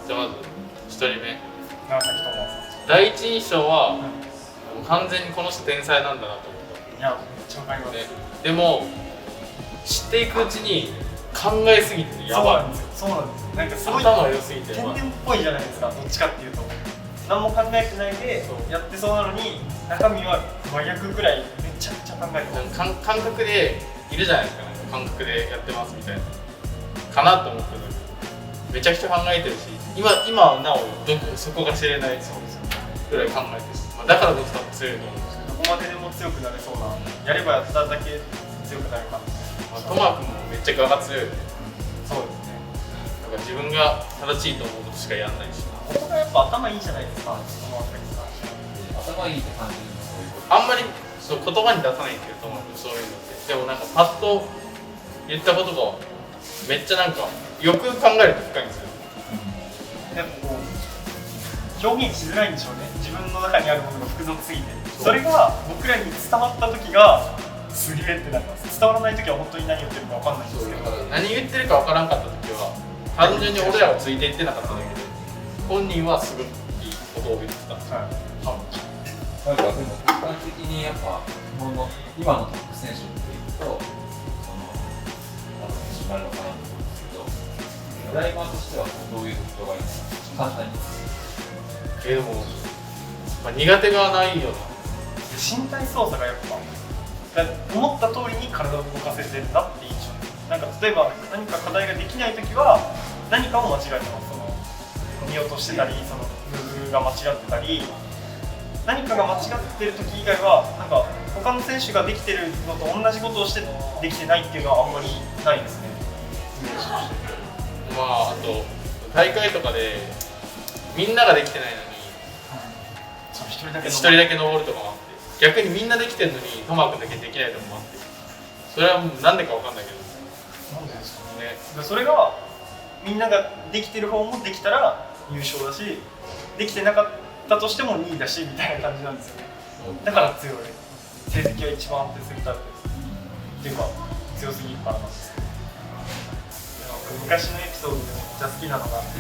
じゃあまず1人目、長崎智也さん。第一印象は、もう完全にこの人天才なんだなと思っいや、めっちゃわかります。た、ね、でも知っていくうちに考えすぎてやばい。そうなんですよ。なんかすごい頭良すぎて天然っぽいじゃないですか、どっちかっていうと。何も考えてないでやってそうなのに、中身は真逆ぐらいめちゃくちゃ考えてます。感覚でいるじゃないですか、なんか感覚でやってますみたいなかなと思ってるのにめちゃくちゃ考えてるし、今はなおそこが知れないぐらい考えてるし、だからこそ多分強いと思うんですけど、どこまででも強くなれそうな、やればやっただけ強くなるかな。トマ君もめっちゃ我が強いよね。そうですね。なんか自分が正しいと思うことしかやんないし、僕がやっぱ頭いいじゃないですか、そのあたりさ。頭いいって感じるのそういうこあんまりそう言葉に出さないけどトマ君そういうのって、でもなんかパッと言ったことがめっちゃなんかよく考えると深いんですよ。でもこう表現しづらいんでしょうね、自分の中にあるものが複雑すぎて。それが僕らに伝わった時がすげえってなります。伝わらない時は本当に何言ってるか分かんないんですけど、何言ってるか分からんかった時は単純に俺らがついていってなかっただけで、本人はすごいいいことを言ってた。はい、なんかでも客観的にやっぱ日本の今のトップ選手っていうと、その選手になるのかなと思うんですけど、ドライバーとしてはどういう特徴がいいんですか？簡単に。でも、苦手がないよな。身体操作がやっぱ思った通りに体を動かせてるなって印象です。なんか例えば何か課題ができない時は何かを間違えてます。その見落としてたり、そのムーブが間違ってたり、何かが間違ってる時以外はなんか他の選手ができてるのと同じことをしてできてないっていうのはあんまりないですね、イメージとして。あと大会とかでみんなができてないのにそう一人だけ登るとかもあって、逆にみんなできてるのにトマ君だけできないとかもあって、それはもうなんでかわかんないけど、なんでですかね、それがみんなができてる方もできたら優勝だし、できてなかったとしても2位だしみたいな感じなんですよね。だから強い、成績が一番安定するタイプです。っていうか強すぎるからなんですけど、昔のエピソードでめっちゃ好きなのがあって、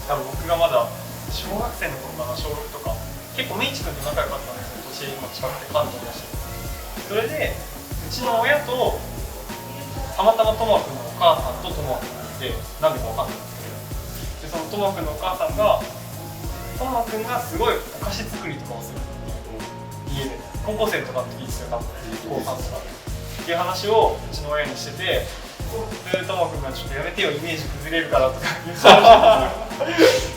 多分僕がまだ小学生の頃かな、小6とか、結構明治君と仲良かったんですよ、年も近くて関東だし。それでうちの親とたまたまトマ君のお母さんとトマ君がいて、なんでかわかんないんですけど、でそのトマ君のお母さんがトマ君がすごいお菓子作りとかをするっていう、家で高校生とかの時ですよ、多分高3とかっていう話をうちの親にしてて、でトマ君がちょっとやめてよ、イメージ崩れるからとか言ってたら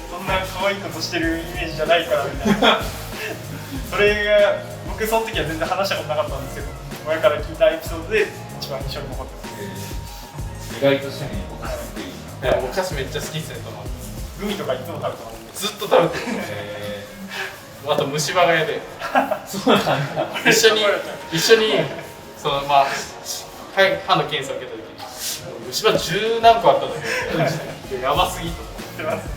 そんな可愛いことしてるイメージじゃないからみたいなそれが僕その時は全然話したことなかったんですけど、親から聞いたエピソードで一番印象に残ってます。意外と趣味お菓子作り。お菓子めっちゃ好きっすね、トマ君。グミとかいつも食べてます。ずっと食べてる。あと虫歯がやでそうなんだ。一緒にその歯の検査を受けた時に虫歯10何個あったんだけどやばすぎと思ってます。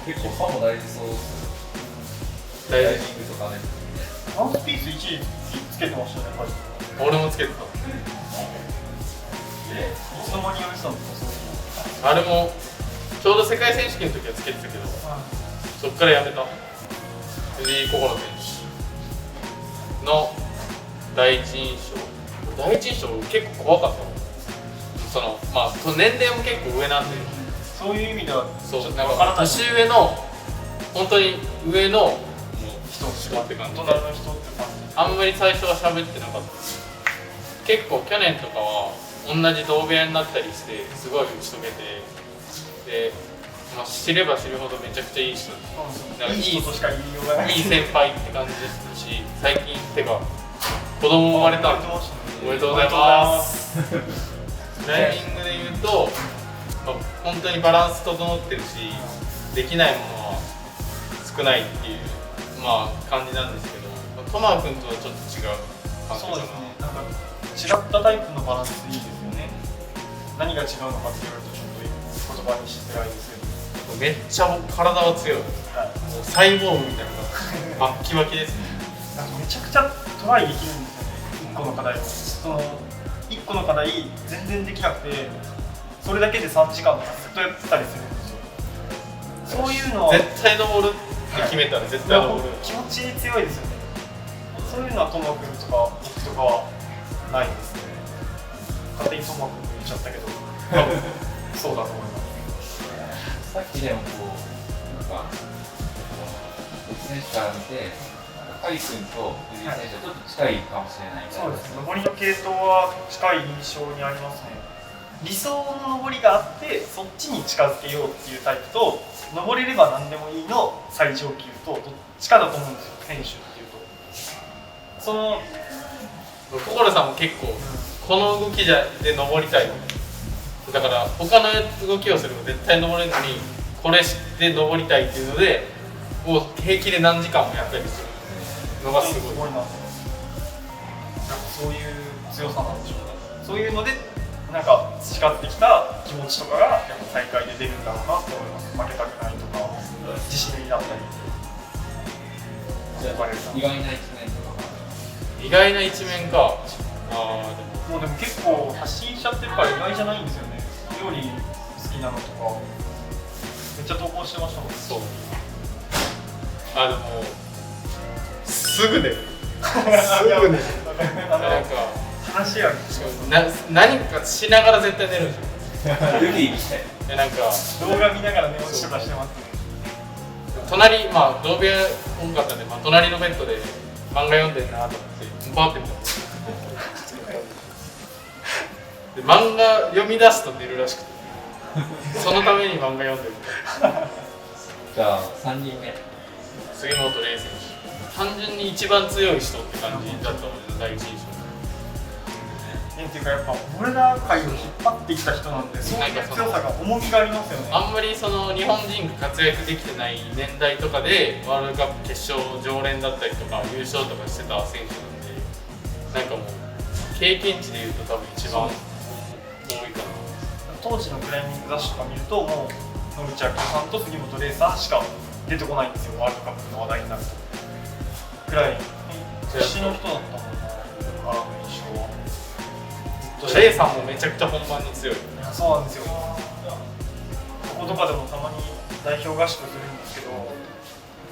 結構歯も大事そうですね。大事。ダイビングとかね。マウスピース一時つけてましたね、やっぱり。俺もつけてた。いつの間にやめてたんですか、あれもちょうど世界選手権の時はつけてたけど、そっからやめた。藤井心選手の第一印象結構怖かったの。その年齢も結構上なんで、そういう意味ではそうちょっとなんかわからない。年上の本当に上の人って感じ大人の人って感じ。あんまり最初は喋ってなかった。結構去年とかは同じ同部屋になったりしてすごい打ち解けて、で、知れば知るほどめちゃくちゃいい人、なんかいい人としか言いようがない。いい先輩って感じでしたし、最近てか子供生まれたんでおめでとうございます。ライディングで言うと、本当にバランス整ってるし、できないものは少ないっていう感じなんですけど、トマ君とはちょっと違う感じかな。そうですね。なんか違ったタイプのバランスいいですよね。何が違うのかって言われるとちょっと言葉にしづらいですけど。めっちゃ体は強い。もうサイボーグみたいなバッキバキですね。なんかめちゃくちゃトライできるんですよね。1個の課題を。その1個の課題全然できなくて、それだけで3時間とかずっとやってたりするんですよ。そういうのは絶対登るって決めたら絶対登る。気持ち強いですよね。そういうのはトモ君とか僕とかはないですね。勝手にトモ君言っちゃったけど多分そうだと思います。さっきでもこうなんか選手から見てカリ君と藤井選手はちょっと近いかもしれないみたいな。そうですね。登りの系統は近い印象にありますね。理想の登りがあってそっちに近づけようっていうタイプと登れれば何でもいいの最上級とどっちかだと思うんですよ、選手っていうと。その心さんも結構この動きで登りたい。だから他の動きをすれば絶対登れるのにこれで登りたいっていうのでもう平気で何時間もやったりするのがすごい。なんかそういう強さなんでしょうね。そういうのでなんか培ってきた気持ちとかがやっぱ大会で出るんだろうなと思います。負けたくないとか自信になったり。じゃあ意外な一面とか。意外な一面か。もうでも結構発信しちゃってるから意外じゃないんですよね。料理好きなのとかめっちゃ投稿してましたもん。そう。でもすぐ寝る。すぐ寝る。なんか話は何かしながら絶対寝るんですよ。ルビーみたいな。なんか動画見ながら寝落ちとかしてますね。隣同部屋多かったんで、隣のベッドで漫画読んでんなと思ってパッて見たんですよ。で漫画読み出すと寝るらしくてそのために漫画読んでるみたいな。じゃあ3人目杉本怜選手、単純に一番強い人って感じだったので第一印象。っていうかやっぱボルダー界を引っ張ってきた人なんで、そういう強さが重みがありますよね。あんまりその日本人が活躍できてない年代とかでワールドカップ決勝常連だったりとか優勝とかしてた選手なんで、なんかもう経験値でいうと多分一番多いかな。当時のクライミング雑誌とか見るともう野口啓代さんと杉本怜さんしか出てこないんですよ、ワールドカップの話題になると。くらい年の人だったもんな、僕からの印象は。レイさんもめちゃくちゃ本番に強い。いやそうなんですよ。こことかでもたまに代表合宿するんですけど、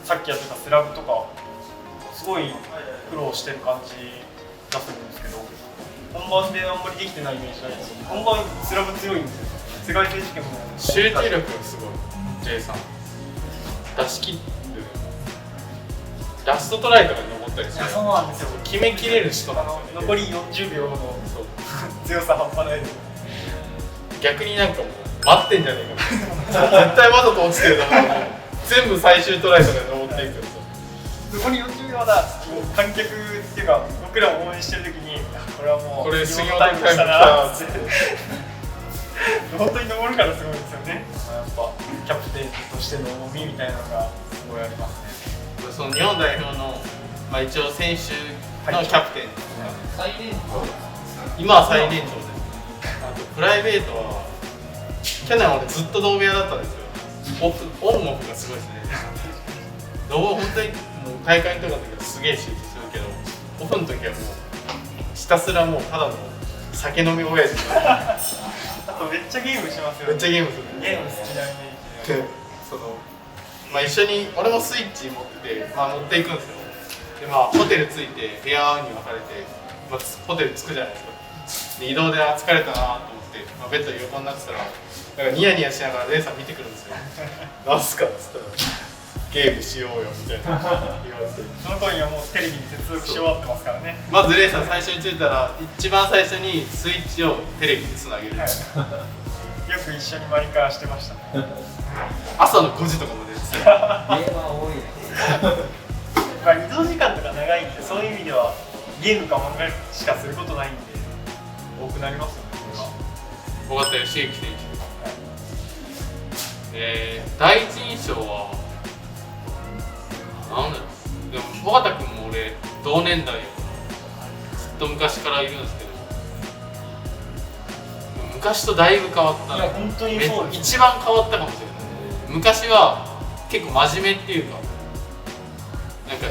さっきやってたスラブとかすごい苦労してる感じがするんですけど、本番であんまりできてないイメージないんですよ。本番スラブ強いんですよ。世界選手権も集中力がすごい。レイさん出し切ってラストトライとかに登ったりして、そうなんですよ。決めきれる人なの。残り40秒の強さ半端ないです。逆になんかもう待ってんじゃねえかな絶対わざと落ちてるだろう全部最終トライとかで登っていくと残り40秒だ。観客っていうか僕らも応援してる時にこれはもうこれ杉本タイムしたなって本当に登るからすごいですよね。やっぱキャプテンとしての重みみたいなのがすごいありますね。その日本代表の、一応選手のキャプテン、最年長今は最年長です。あとプライベートは去年俺ずっと同部屋だったんですよ。オンオフがすごいですね。本当にもう大会とかの時はすげえ集中するけど、オフの時はもうひたすらもうただの酒飲み親父あとめっちゃゲームしますよね。めっちゃゲームする。ゲーム好きなイメージで。一緒に俺もスイッチ持ってて、持っていくんですよ。でホテル着いて部屋に分かれて、ホテル着くじゃないですか。で移動で疲れたなと思って、ベッドに横になってたらなんかニヤニヤしながらレイさん見てくるんですよ。なんすかっつったらゲームしようよみたいな言われて、その頃にはもうテレビに接続し終わってますからね。まずレイさん最初に着いたら一番最初にスイッチをテレビにつなげる、よく一緒にマリカーしてました。朝の5時とかまでやってた。ゲームは多いね移動時間とか長いんで、そういう意味ではゲームか漫画しかすることないんで多くなりますよね。尾形義行選手、第一印象はなんだろう。でも尾形君も俺同年代よ、ずっと昔からいるんですけど、昔とだいぶ変わったね。いや本当にそうです。一番変わったかもしれない。昔は結構真面目っていうか、なんか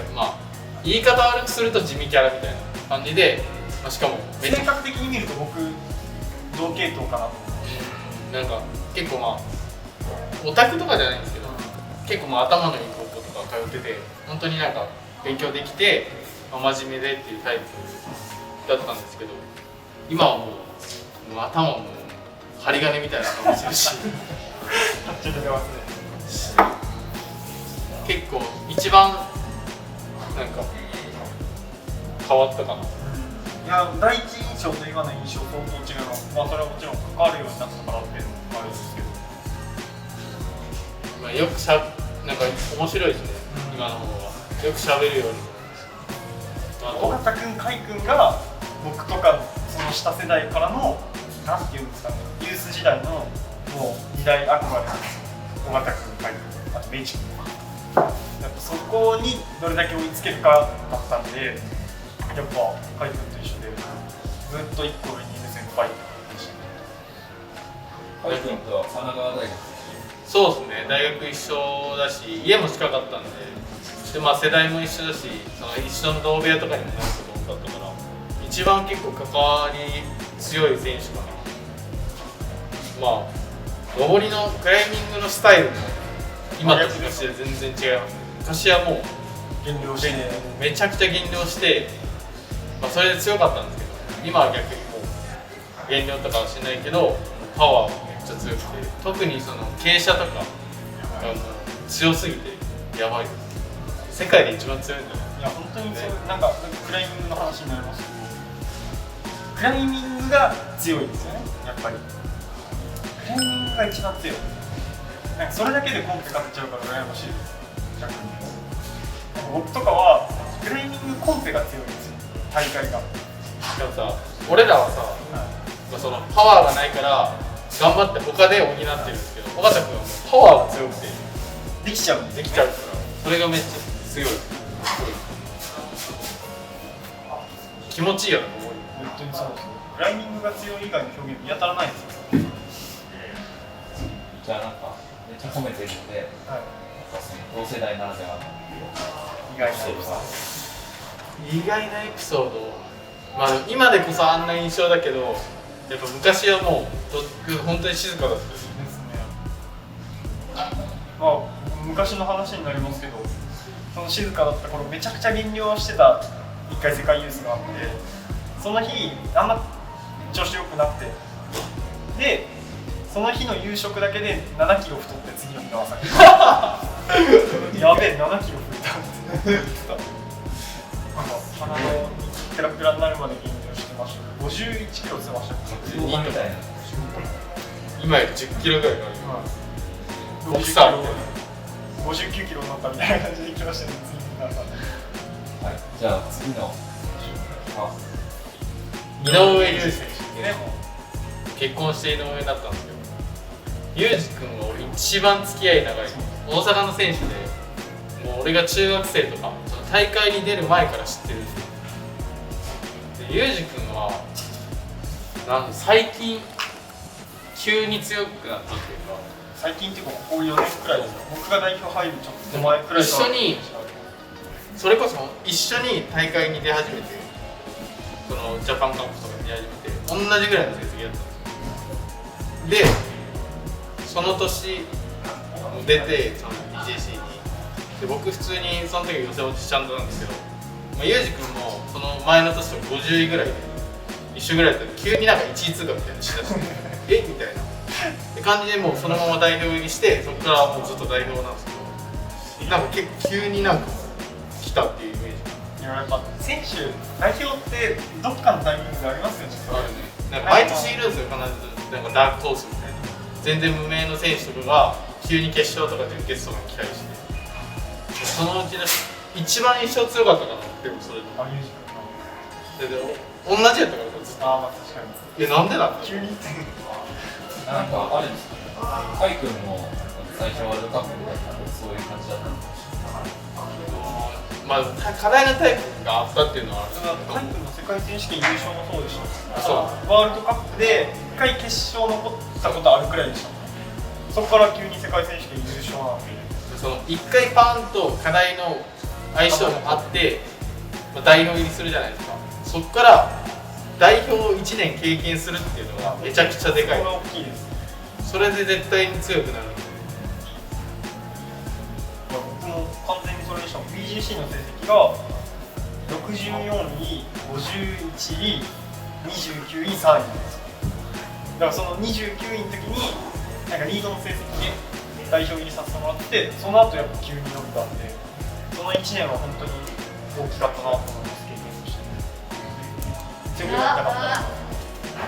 言い方悪くすると地味キャラみたいな感じで、しかも性格的に見ると僕同系統かなと思って、なんか結構まあオタクとかじゃないんですけど、結構まあ頭のいい高校とか通ってて、本当になんか勉強できて、まあ、真面目でっていうタイプだったんですけど、今はもう頭も針金みたいな顔してるしちょっと出ますね。結構一番なんか変わったかな。いや、第一印象と今の印象相当違うの。まあそれはもちろん関わるようになったからっていうのもあるんですけど、まあ、よくなんか面白いですね、今の方は。よく喋るように。尾形君、海君が僕とかその下世代からのなんていうんですかね、ユース時代のもう2大憧れなんですよ。尾形君、海君、あとベイチ君とか。やっぱそこにどれだけ追いつけるかだったんで、やっぱ海君と一緒でずっと1個上にいる先輩でしたね。海君とは神奈川大学。そうですね、大学一緒だし、家も近かったんで、まあ世代も一緒だし、その一緒の同部屋とかにもなること多かったから、一番結構関わり強い選手かな。まあ、上りのクライミングのスタイルも今と昔で全然違いますね。昔はもう減量してめちゃくちゃ減量して、まあ、それで強かったんですけど、今は逆にもう減量とかはしないけど、パワーもめっちゃ強くて、特にその傾斜とかがもう強すぎてやばいです。世界で一番強いんだよ。いや本当にそう、なんかクライミングの話になりますけど、クライミングが強いですよね、やっぱり。クライミングが一番強い。なんかそれだけでコンペ勝っちゃうから羨ましいです、逆に。僕とかはクライミングコンペが強いんですよ、大会が。でもさ、俺らはさ、まあ、そのパワーがないから頑張って他で補ってるんですけど、尾形君はもうパワーが強くてできちゃうんですできちゃうから、それがめっちゃ強い。気持ちいいよね、ここに。本当にそうですよ。クライミングが強い以外の表現見当たらないですよ。じゃあなんかめっちゃ褒めてるので、はい、なんかその同世代ならではの意外な意外なエピソード、まあ今でこそあんな印象だけど、やっぱ昔はもう本当に静かだったです。ですね。まあ昔の話になりますけど、その静かだった頃めちゃくちゃ減量してた1回世界ユースがあって、その日あんま調子良くなくて、でその日の夕食だけで7キロ太って次の日の朝にやべえ7キロ増えたって言ってた。なんか鼻のペラペラになるまで減量してました。51キロしてました。動画みたいな。今より10キロぐらいある。ボクサーみたいな。59キロになったみたいな感じで行きましたね、次の朝。はい、じゃあ次の井上裕二選手ね、結婚して井上だったんですけど、裕二君は俺一番付き合い長い大阪の選手で、もう俺が中学生とかその大会に出る前から知ってるんですよ。で裕二君は最近急に強くなったっていうか、最近っていうかここ4年くらいですよ。僕が代表入るちょっと前くらいから一緒に、それこそ一緒に大会に出始めて、そのジャパンカップとかに出始めて同じぐらいの成績だったんですよ。でその年出て、その BJC にで、僕普通にその時予選落ちちゃんとなんですけど、裕二君もその前の年と50位ぐらいで一緒ぐらいだったら急になんか1位通過みたいなしだしてえみたいなって感じで、もうそのまま代表入りして、そこからもうずっと代表なんですけど、なんか結構急になんか来たっていうイメージ。いや、やっぱ選手代表ってどっかのタイミングがありますよね。あるね。なんか毎年いるんですよ、必ず。なんかダークホースみたいな。全然無名の選手とかが急に決勝とか準決勝に来たりして、そのうちの一番印象強かったかな。でもそれであ、ユージで同じやったからずっと。あ、まあ確かに。なんでなんだ急になんかあれですか、海君も最初ワールドカップみたいなそういう感じだったんですまあ課題のタイプがあったっていうのはある。海君の世界選手権優勝もそうでした。そうワールドカップで1回決勝残ったことあるくらいでした。そこから急に世界選手権優勝なんで、その1回パーンと課題の相性があって、代表入りするじゃないですか。そこから代表を1年経験するっていうのがめちゃくちゃでかい。それは大きいです。それで絶対に強くなる。僕も完全にそれでした。 BGC の成績が64位、51位、29位、3位なんですよ。だからその29位の時になんかリードの成績で代表入りさせてもらって、その後やっぱ急に伸びたんで、その1年は本当に大きかったなと思います。経験として強くなったかったな。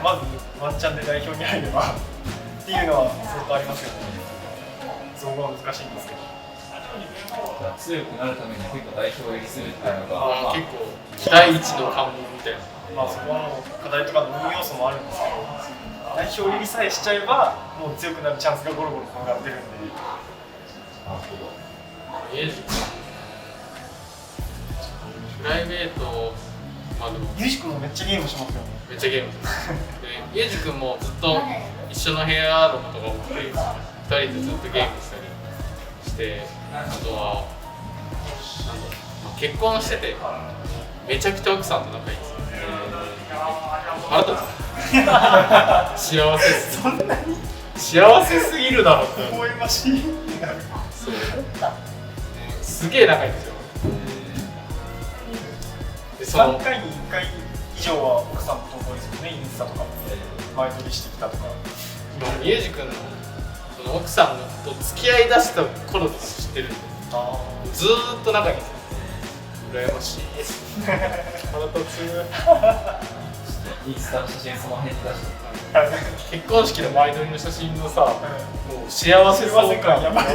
まずワンチャンで代表に入ればっていうのは相当ありますよね。造語は難しいんですけど、強くなるために結構代表入りするっていうのが、結構期待値の関門みたいな。まあそこはもう課題とかの運要素もあるんですけど、代表入りさえしちゃえばもう強くなるチャンスがゴロゴロ転がってるんで。なるほど。イエジ君プライベート、まあでもユージ君もめっちゃゲームしますよね。めっちゃゲームする。でイエジ君もずっと一緒の部屋のことが多くて、2人でずっとゲームしたりして、あとはなんだろう、まあ、結婚しててめちゃくちゃ奥さんと仲いいんですよ。腹立つ。幸せすぎる。そんなに幸せすぎるだろって。微笑ましい。そうすげえ仲いいんですよ。でその3回に1回以上は奥さんと投稿ですよね。インスタとか前撮りしてきたとか。イエジ君のその奥さんと付き合いだした頃とか知ってるんで、ずーっと仲いいんですよ。羨ましい。腹立つ。インスタの写真その辺に出して。結婚式の前撮りの写真のさ、もう幸せそう感やばい。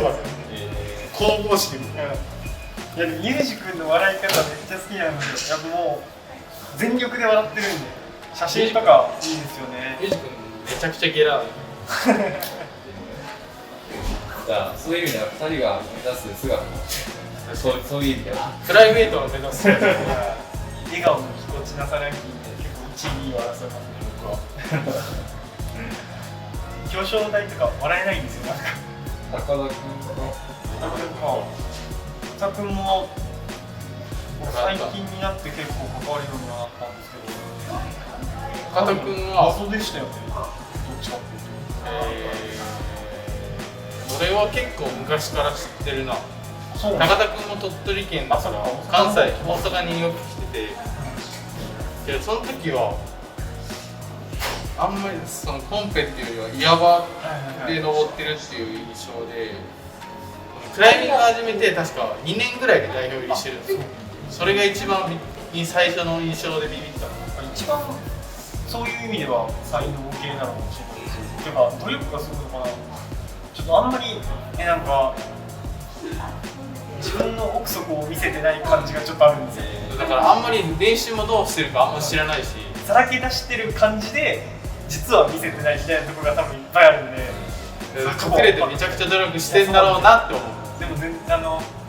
神々しい。いやでもユージ君の笑い方めっちゃ好きなんですよ。やっぱもう全力で笑ってるんで、写真とかいいですよね。ユージ君めちゃくちゃゲラー。じゃあそういう意味では2人が目指す姿もそういう意味ではプライベートの目指す。笑顔のぎこちなさランキングで結構1位、2位を争いますね、僕は。表彰台とか笑えないんですよ、なんか。高田君と田君も最近になって結構関わるようになったんですけど、高田君は謎でしたよね、どっちかっていうと。俺は結構昔から知ってるな。そう高田君も鳥取県だから関西、大阪によく来てて、けどその時はあんまりそのコンペっていうよりは岩場で登ってるっていう印象で、クライミング始めて確か2年ぐらいで代表入りしてるんですよ。それが一番最初の印象でビビったの。一番そういう意味では才能系なのかもしれないです。ていうか努力がすごいのかな。ちょっとあんまりなんか自分の奥底を見せてない感じがちょっとあるんですよ。だからあんまり練習もどうしてるかあんま知らないし、さらけ出してる感じで実は見せてないみたいなところが多分いっぱいあるんで、隠れてめちゃくちゃ努力してんだろうなって思う。でも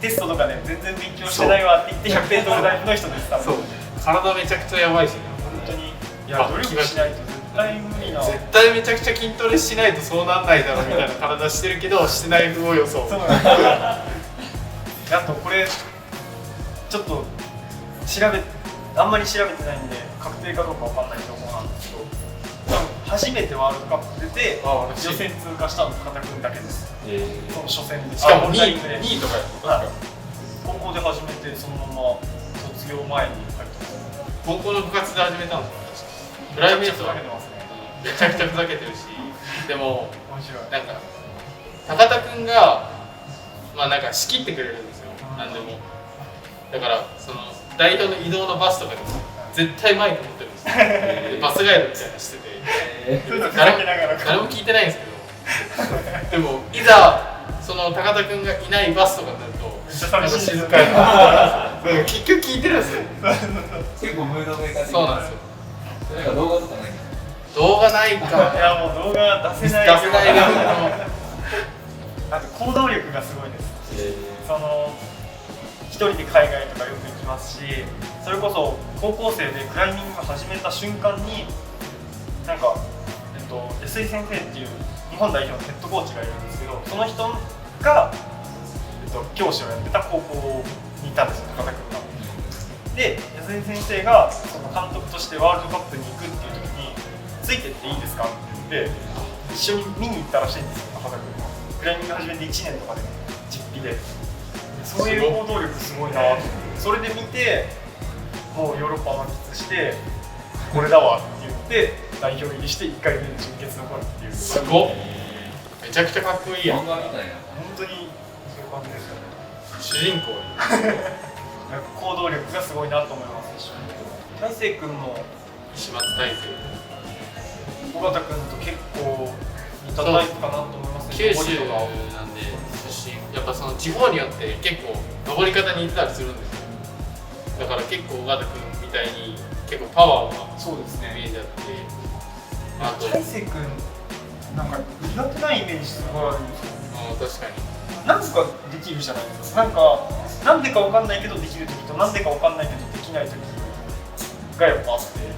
テストとかで全然勉強してないわって言って100点取るタイプの人です。多分そう体めちゃくちゃやばいしね。本当にいや努力しないと絶対無理な。絶対めちゃくちゃ筋トレしないとそうなんないだろうみたいな体してるけどしてない風を予想。そうなんですよ。あとこれちょっとあんまり調べてないんで確定かどうかわかんない情報なんですけど、多分初めてワールドカップ出て予選通過したの高田君だけです。その初戦で。しかも2位位とかやった。高校で始めてそのまま卒業前に入ってます。高校の部活で始めたんですよ。プライベートはめちゃくちゃふざけてるし、でも面白い。なんか高田君がまあなんか仕切ってくれるんですよ。なんでも。だからその代表の移動のバスとかでも絶対マイク持ってるんですよ。でバスガイドみたいなのしてて、誰も聞いてないんですけど、でもいざその高田君がいないバスとかになるとなんか静かに結局聞いてるんですよ。結構ムードメーカー的な。そうなんですよ。なんか動画とかないん動画ないか。いやもう動画出せない。レベルの。あと行動力がすごいです。その一人で海外とかよく行きますし、それこそ高校生でクライミングを始めた瞬間になんか安井先生っていう日本代表のヘッドコーチがいるんですけど、その人が教師をやってた高校にいたんですよ、高田君が。で安井先生がその監督としてワールドカップに行くっていう時についてっていいですかって言って、一緒に見に行ったらしいんですよ、中田君は。クライミング始めて1年とかで実費で。そういう行動力すごいなと思って、それで見て、もうヨーロッパ満喫して、これだわって言って、代表入りして1回目で準決残るっていう。すごっ、めちゃくちゃかっこいいやん。漫画みたいな。本当にそういう感じですよね。主人公行動力がすごいなと思います。大成君も石松大成、尾形君と結構似たタイプかなと思いますね。九州なんで出身、やっぱその地方によって結構登り方に似てたりするんですよ。だから結構尾形君みたいに結構パワーがそうですね。イメージあって、あと大成君なんか苦手なイメージすごいあるんですよ。確かになんかできるじゃないですか。なんでかわかんないけどできる時と、なんでかわかんないけどできない時がやっぱあって。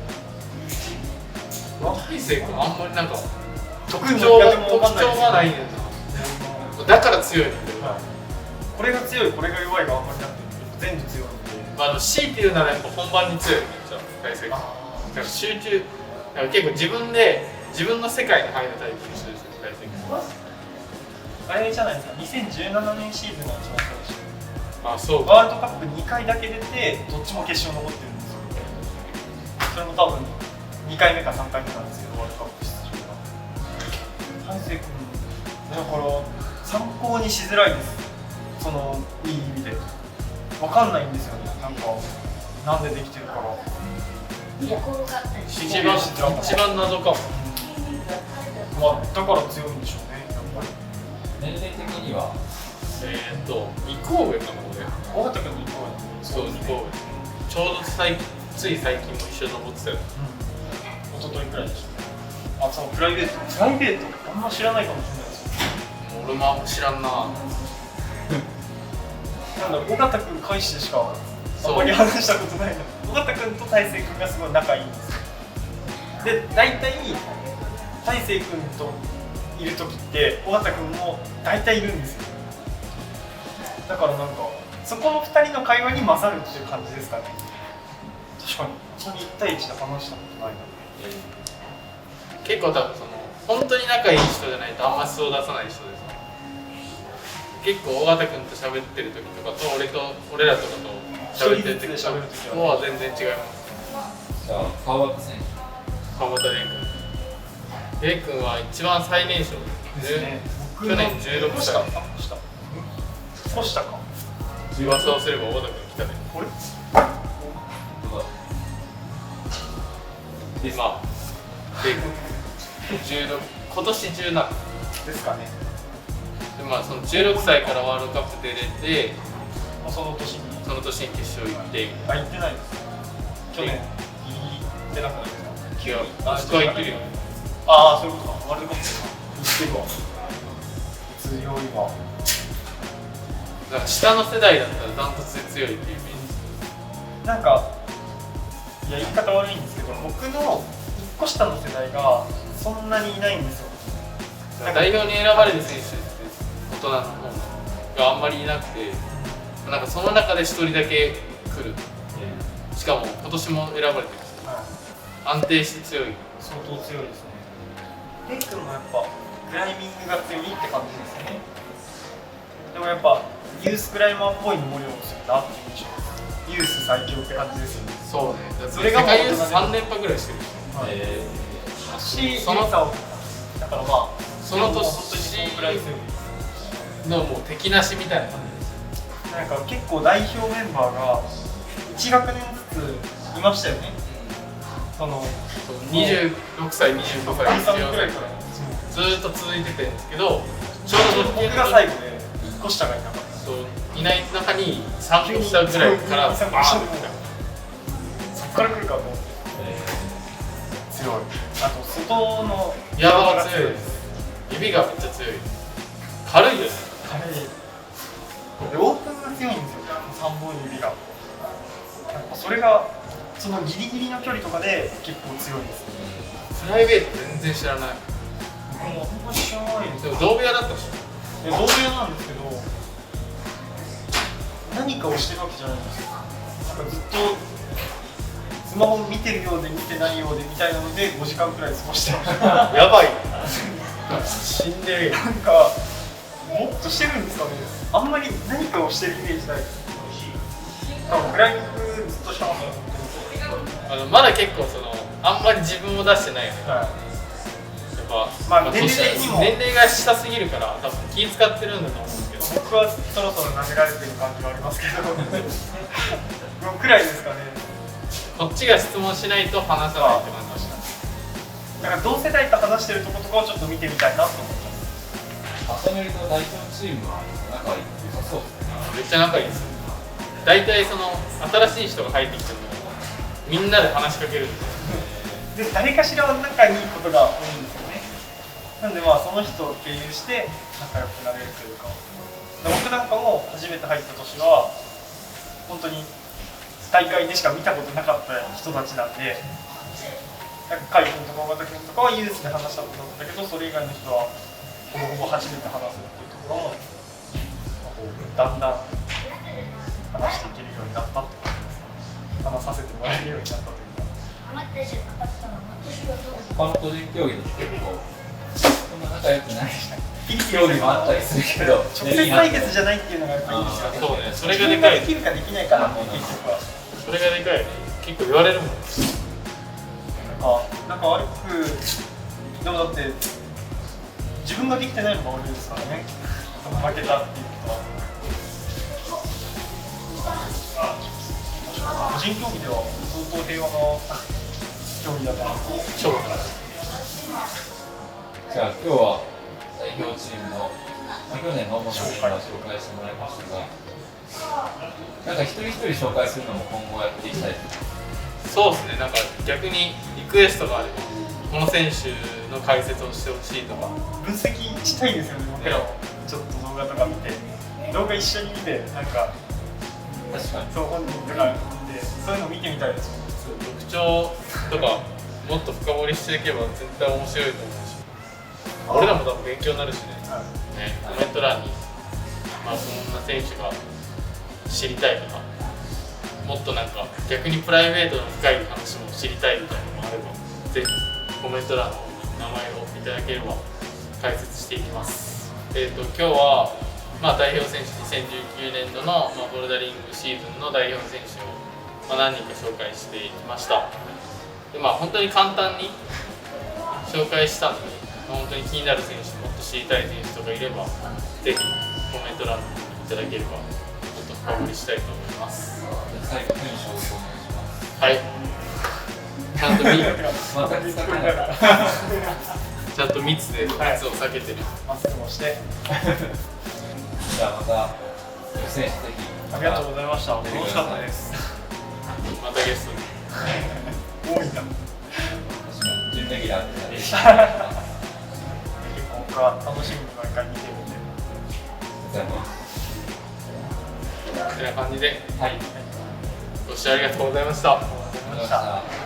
大成君あんまりなんか特特徴がないねんな。だから強いんだけど、これが強い、これが弱いがあんまりなくて、全部強いんで。まあ強いて言うならやっぱ本番に強いめっちゃ大成君。だから集中、だから結構自分の世界に入るタイプにするんですよ大成君。あれじゃないですか、2017年シーズンが一番最初。あ、そうワールドカップ2回だけ出て、どっちも決勝残ってるんですよ。それも多分2回目か3回目なんですけど、ワールドカップ出場が。大成君、だから参考にしづらいです。そのいい意味で。わかんないんですよね。なんでできてるかが。一番謎かも。まあだから強いんでしょうね。やっぱり。年齢的には2個上かな俺。尾形君の1個そう2個上。ちょうどつい最近も一緒に登ってたよ。一昨日くらいでした。あ、そのプライベートあんま知らないかもしれないですよ。俺もあんま知らんな。なんだ、尾形君返してしかあんまり話したことないの。尾形君と大成君がすごい仲いいんですよ。で、大体大成君といる時って尾形君も大体いるんですよ。だからなんかそこの2人の会話に勝るっていう感じですかね。確かにそこに1対1で話したことないな。結構多分本当に仲いい人じゃないとあんま素を出さない人です。結構尾形君と喋ってる時とかと俺らとかと喋ってる時とは全然違います。じゃあ川端選手、川端蓮君は一番最年少ですね。去年16歳。越したか。噂をすれば尾形君来たね。これで、まあ蓮君16、今年17ですかね。で、まあその16歳からワールドカップ出れて、その年に決勝行って、行ってないです。去年行ってなかったですか。違う、息子は行ってるよ。ああ、そういうことか。ワールドカップ行ってるわ。強いわ。だから下の世代だったらダントツで強いっていうイメージ。なんか、いや言い方悪いんですけど、僕の1個下の世代がそんなにいないんですよ。代表に選ばれる選手って大人の方があんまりいなくて、なんかその中で1人だけ来る。しかも今年も選ばれてるし、安定して強い。相当強いですね。レイ君もやっぱクライミングが強いって感じですね。でもやっぱユースクライマーっぽい登りをするなっていう印象です。ユース最強って感じですよね。そうね。それが世界ユース3連覇ぐらいしてる。その差をだからまあその年ぐらい強いのもう敵なしみたいな感じです。なんか結構代表メンバーが1学年ずついましたよね。その26歳、25歳、13くらいからずーっと続いててるんですけど、ちょうど僕が最後で1個下がいなかった。そういない中に3個下ぐらいからバーンってきた。そっから来るかと思って。強い。あと外のヤバが強いです。指がめっちゃ強い。軽いです。軽い。でオープンが強いんですよ。3本指が。やっぱそれがそのギリギリの距離とかで結構強いですね。プライベート全然知らない。僕もあんまり知らないです。でも同部屋だったし。同部屋なんですけど、何かをしてるわけじゃないんですよ。なんかずっとスマホ見てるようで見てないようでみたいなので5時間くらい過ごしてました。やばい。死んでるよ。なんかもっとしてるんですかね。あんまり何かをしてるイメージないです。多分グライングずっとしてますよね。まだ結構あんまり自分を出してないよね。はい。やっぱ、まあ年齢的にも年齢が下すぎるから多分気使ってるんだと思うんですけど、僕はそろそろ舐められてる感じがありますけど僕くらいですかね。こっちが質問しないと話さないって感じがした。なんか同世代と話してるとことかをちょっと見てみたいなと思ってます。アサメリの代表チームは仲良さそうですね。めっちゃ仲いいですよ。大体新しい人が入ってきてもみんなで話しかけるんですよ。で誰かしらは仲いいことが多いんですよね。なんでまあその人を経由して仲良くなれるというか、僕なんかも初めて入った年は本当に大会でしか見たことなかった人たちなんで、なんか海君とか尾形君とかはユースで話したことだったけど、それ以外の人はほぼほぼ初めて話すっていうところもだんだん話していけるようになったって感じですかね。話させてもらえるようになったというか。他の個人競技だと結構そんな仲良くない競技もあったりするけど、直接対決じゃないっていうのがやっぱいいですよね。そうね、それがでかい。できるかできないかなって結局は。それがでかいよね。結構言われるもん。なんか悪くでもだって自分ができてないのが悪いですからね。負けたっていうことは。個人競技では相当平和な競技だな。勝負だ。じゃあ今日は代表チームの去年の主なメンバーを紹介してもらいましたが、なんか一人一人紹介するのも今後やっていきたいですか？そうですね。なんか逆にリクエストがあればこの選手の解説をしてほしいとか分析したいですよね。僕らもちょっと動画とか見て、動画一緒に見てなんか確かにそう本人とか見てそういうの見てみたいです。特徴とかもっと深掘りしていけば絶対面白いと思うし、俺らも多分勉強になるしね。コメント欄にそんな選手が知りたいとか、もっとなんか逆にプライベートの深い話も知りたいみたいなのがあれば、ぜひコメント欄の方に名前をいただければ解説していきます。今日は代表選手2019年度のボルダリングシーズンの代表選手を何人か紹介していきました。で本当に簡単に紹介したので、本当に気になる選手、もっと知りたい選手とかいればぜひコメント欄にいただければもっと深掘りしたいと思います。最後に紹介お願いします。はい、ちゃんとちゃんと密で密を避けてる、マスクもして。じゃあまた選手ぜひありがとうございました。楽しかったです。またゲストに多いんだ。確かに準レギュラーって結構僕は楽しみに毎回見てるんで。ございます。こんな感じで、はい、ご視聴ありがとうございました。ありがとうございました。